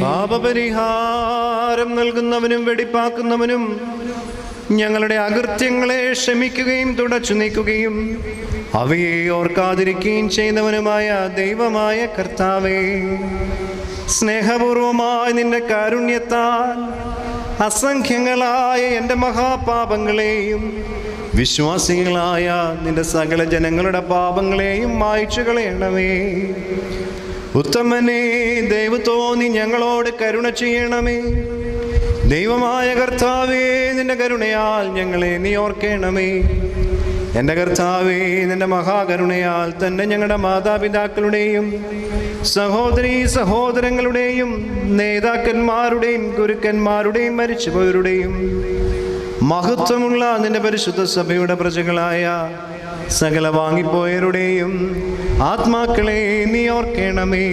പാപപരിഹാരം നൽകുന്നവനും വെടിപ്പാക്കുന്നവനും ഞങ്ങളുടെ അകൃത്യങ്ങളെ ക്ഷമിക്കുകയും തുടച്ചു നീക്കുകയും അവയെ ഓർക്കാതിരിക്കുകയും ചെയ്യുന്നവനുമായ ദൈവമായ കർത്താവേ, സ്നേഹപൂർവമായ നിന്റെ കാരുണ്യത്താൽ അസംഖ്യങ്ങളായ എൻ്റെ മഹാപാപങ്ങളെയും വിശ്വാസികളായ നിന്റെ സകല ജനങ്ങളുടെ പാപങ്ങളെയും മായ്ച്ചു കളയണമേ. ഉത്തമനെ, ദയവ് തോന്നി ഞങ്ങളോട് കരുണ ചെയ്യണമേ. ദൈവമായ കർത്താവേ, നിന്റെ കരുണയാൽ ഞങ്ങളെ നീ ഓർക്കണമേ. എൻ്റെ കർത്താവേ, നിന്റെ മഹാകരുണയാൽ തന്നെ ഞങ്ങളുടെ മാതാപിതാക്കളുടെയും സഹോദരീ സഹോദരങ്ങളുടെയും നേതാക്കന്മാരുടെയും ഗുരുക്കന്മാരുടെയും മരിച്ചുപോയവരുടെയും മഹത്വമുള്ള നിന്റെ പരിശുദ്ധ സഭയുടെ പ്രജകളായ സകല വാങ്ങിപ്പോയവരുടെയും ആത്മാക്കളെ നീ ഓർക്കണമേ.